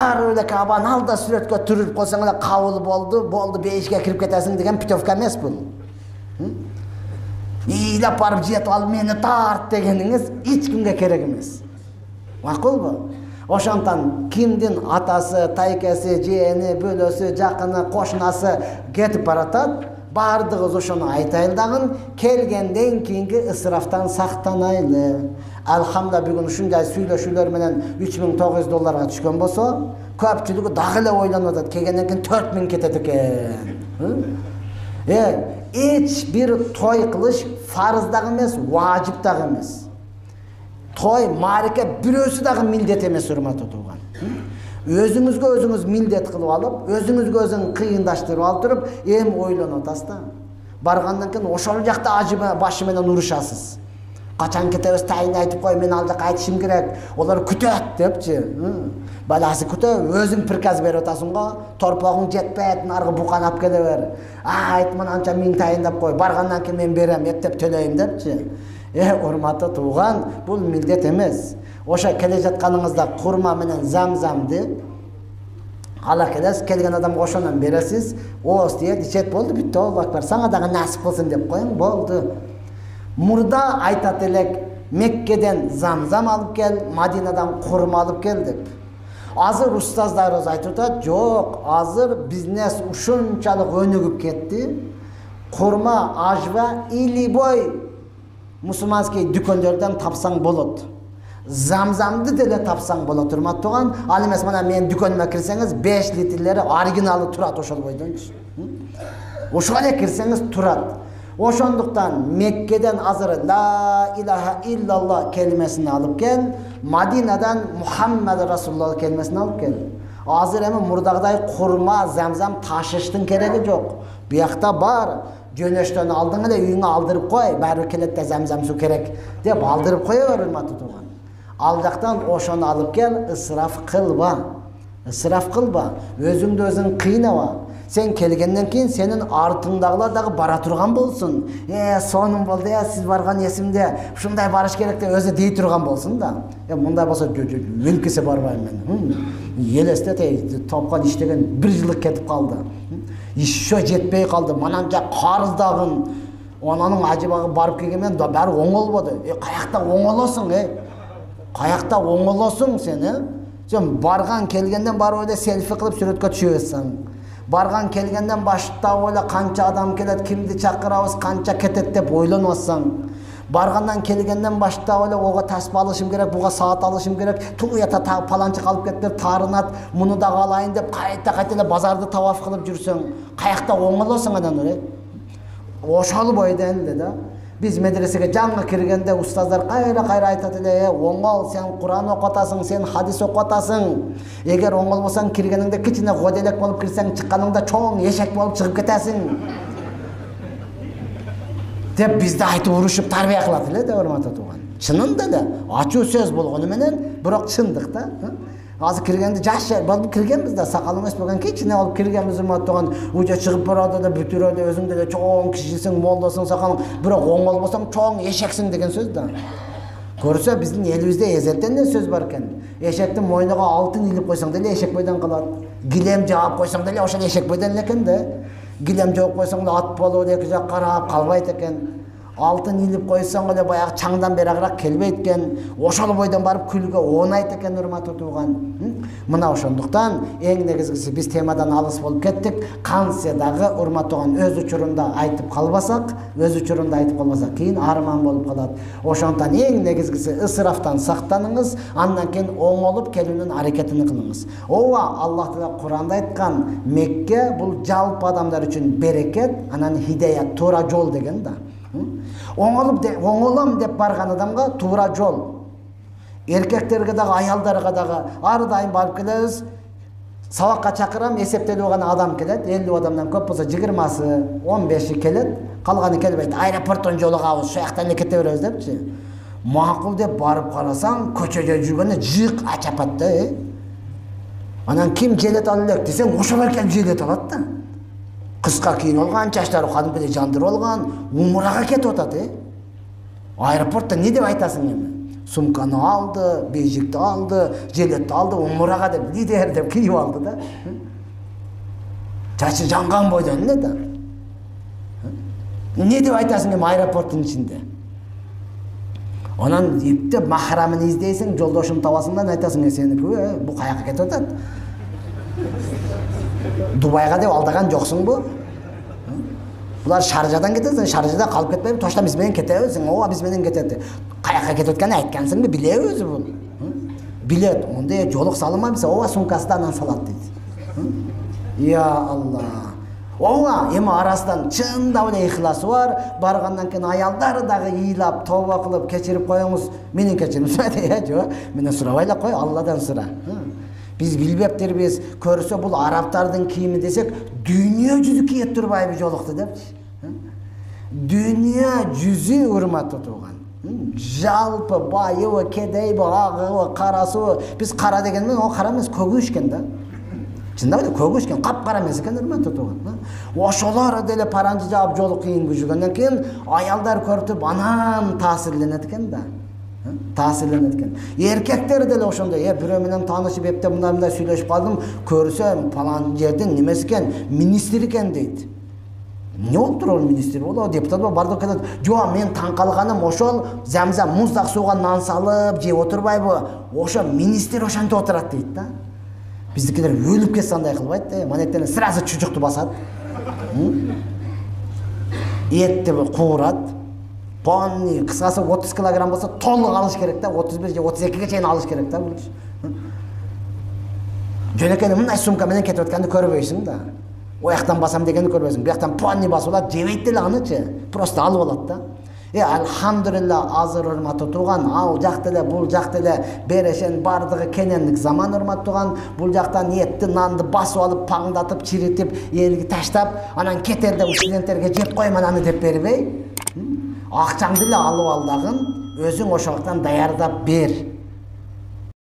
баары эле кабан алда сүрөткө түрүп койсоң эле кабыл болду бейишке кирип кетесиң деген путевка эмес бул. Ыйлап барып жетип алып мени тарт дегениңиз эч кимге керек эмес. Макулбу? Ошондон кимдин атасы, тайкеси, жээни, бөлөсү, жакыны, кошунасы кетип баратат, баардыгыбыз ошону айтайлы дагы, келгенден кийинки ысырафтан сактанайлы. Алхамда бүгүн ушундай сүйлөшүүлөр менен $3900 түшкөн болсо, көпчүлүгү дагы эле ойлонуп атат, келгенден кийин 4000 кетет экен. Эч бир той кылыш фарыз дагы эмес, важип дагы эмес. Той, марике бирөөсү дагы милдет эмес, урматтуу тууган. Өзүңүзгө өзүңүз милдет кылып алып, өзүңүзгө өзүң кыйындаштырып алып туруп, эми ойлонуп атасыз да. Баргандан кийин ошол жакта ажы башы менен урушасыз. Качан кетебиз тайын айтып кой, мен ал жака айтышым керек. Олар күтөт депчи. Баласы күтөп, өзүң приказ берип атасың го, торпогуң жетпейт, наргы букан алып келе бер. Айтман анча 1000 тайын деп кой, баргандан кийин мен берем, эптеп төлөйм депчи. Урматтуу тууган, бул милдет эмес. Ошо келе жатканыңызда курма менен замзамды ала келесиз, келген адамга ошонун бересиз, ооз тиет, ичет, болду, бүттү, Аллаху акбар, сага дагы насип кылсын деп коюң, болду. Мурда айтат элек, Меккеден замзам алып кел, Мадинадан курма алып кел деп. Азыр устаздарыбыз айтып атат, жок, азыр бизнес ушунчалык өнүгүп кетти. Курма, ажва, илибой мусулманский дүкөндөрдөн тапсаң болот. Замзамды деле тапсаң болот, урматтууган. Ал эмес мына мен дүкөнүмө кирсеңиз 5 литрлери оригиналы турат ошол бойдончу. Ошого эле кирсеңиз турат. Ошондуктан Меккеден азыр ла илаха иллаллах келмесин алып кел, Мадинадан Мухаммад Расулуллах келмесин алып кел. Азыр эми мурдагыдай курма, замзам ташыштын кереги жок. Биякта бар. Жөнөштөн алдың эле үйүңө алдырып кой, баары келет да замзам суу керек деп алдырып кое бер, урматтуу тууган. Ал жактан ошону алып кел, ысыраф кылба. Ысыраф кылба, өзүңдү өзүң кыйнама. Сен келгенден кийин сенин артыңдагылар дагы бара турган болсун. Сонун болду, сиз барган эсимде, ушундай барыш керек деп өзү дей турган болсун да. Мындай болсо мүмкүсө барбайм мен. Елестет, топкан иштеген 1 жылдык кетип калды. Ишо жетпей калды. Мананча карыздагын ананын ажыбагы барып келгенмен баары оңолбоду. Каякта оңолосуң, Каякта оңолосуң сен, Сен барган келгенден барып эле селфи кылып сүрөткө түшөсүң. Барган келгенден баштап эле канча адам келет, кимди чакырабыз, канча кетет деп ойлонбасаң. Баргандан келгенден баштап эле ого таспа алышым керек, буга саат алышым керек, туята паланчы калып кетти, тарынат, муну да алайын деп кайта эле базарды таваф кылып жүрсөң, каякта оңолосуң анан эле. Ошол бойдон эле да. Биз медресеге жаңы киргенде устаздар кайра айтат эле, оңол, сен Куран окутасың, сен хадис окутасың. Эгер оңолбосоң киргениңде кичине годелек болуп кирсең, чыкканыңда чоң эшек болуп чыгып кетесиң. Деп бизди айтып урушуп тарбия кылат эле да, урматтуу тууган. Чынында эле ачуу сөз болгону менен, бирок чындык да. Азыр киргенде жаш болуп киргенбиз да, сакалыңыз болгон кичине болуп киргенбиз, урматтуу тууган. Уже чыгып барады да, бүтүрөлү, өзүң деле чоң кишисиң, молдосуң, сакалың, бирок оңолбосоң чоң эшексиң деген сөз да. Көрсө биздин элибизде эзелтен эле сөз бар экен. Эшектин мойнуга алтын илип койсоң деле эшек бойдон калат. Гилем жаап койсоң деле ошол эшек бойдон эле экен да. Гилем жооп койсоң да ат болуп эки жак карап калбайт экен. Алтын илип койсоң эле баягы чаңдан берагыраак келбейт экен. Ошол бойдон барып күлгө оонайт экен, урматтуу тууган. Мына ошондуктан эң негизгиси биз темадан алыс болуп кеттик. Кантсе дагы урматтуу тууган өз учурунда айтып калбасак, кийин арман болуп калат. Ошондуктан эң негизгиси ысырафтан сактаныңыз, андан кийин оңолуп келүүнүн аракетин кылыңыз. Ооба, Аллах Таала Куранда айткан, Мекке бул жалпы адамдар үчүн берекет, анан хидаят, туура жол деген да. Оңолом деп барган адамга туура жол. Эркектерге дагы, аялдарга дагы ар дайым барып келебиз. Сабакка чакырам, эсептелип гана адам келет. 50 адамдан көп болсо 20-сы, 15-и келет, калганы келбейт. Аэропорттон жолугабыз, şu жактан эле кете беребиз депчи. Макул деп барып карасаң, көчөдө жүргөндө жык ачапат да. Анан ким желет алып элек десең, ошолор келип желет алат да. Кыска кийин алган, чачтары кадимгидей жандырып алган, умурага кетип атат. Аэропортто не деп айтасың эми? Сумканы алды, бейжикти алды, жилетти алды, умурага деп лидер деп кийип алды да. Чачы жанган бойдон эле да. Не деп айтасың эми аэропорттун ичинде? Онан иптеп махрамын издейсиң, жолдошун табасың да айтасың, сеники бу каяка кетип атат? Дубайга деп алдаган жоксуңбу? Булар Шаржадан кетет, Шаржада калып кетпейби, тошта биз менен кетебиз, ооба биз менен кетет. Каяка кетип атканын айткансыңбы, билеби өзү бул. Билет, онда жолук салынбайбыз, ооба сумкасынан анан салат дейт. Я Алла. Ооба, эми арасынан чындап эле ихласы бар, баргандан кийин аялдары дагы ыйлап, тооба кылып, кечирип коюңуз, менен кечирип сурайт, жок, менен сурабай эле кой, Алладан сура. Биз билбептирбиз, көрсө бул арабтардын кийими десек, дүйнө жүзү кийип турбайбы жолукту депчи. Дүйнө жүзү урмат тутулган. Жалпы байыбы, кедейби, агыбы, карасыбы, биз кара дегенмен, о кара эмес, көгүш экен да. Чындап эле көгүш экен, капкара эмес экен, урмат тутулган. Ошолор деле паранжы жаап жолу кыйын жүргөндөн кийин аялдар көрүп анан таасирленет экен да. Таасирленет экен. Эркектер деле ошондой, бирөө менен таанышып эптеп мындай сүйлөшүп калдым, көрсөм палан жердин немеси экен, министр экен дейт. Не болуп тур, министр болобу, депутат болобу, бардык кетет. Жок, мен таң калганым ошол замзам муздак сууга нан салып жеп отурбайбы, ошо министр ошентип отурат дейт да. Биздикилер өлүп кетсе андай кылбайт да, манектен сразу чучукту басат. Этти куурат. Понни, кыскасы 30 килограмм болсо толук алыш керек да, 31 же 32ге чейин алыш керек да. Жөнөкөй мындай сумка менен кетип атканды көрбөйсүң да. Ояктан басам дегенди көрбөйсүң. Бияктан понни басып алат, жебейт деле анычы. Просто алып алат да. Алхамдулилла, азыр урмат тутулган, ал жак деле, бул жак деле берешен бардыгы кенендик заман урмат тутулган. Бул жактан этти, нанды басып алып, паңдатып, чиритип, элге таштап, анан кетерде студенттерге жеп койман аны деп бербей, акчаңды эле алып ал дагы, өзүң ошол жактан даярдап бер.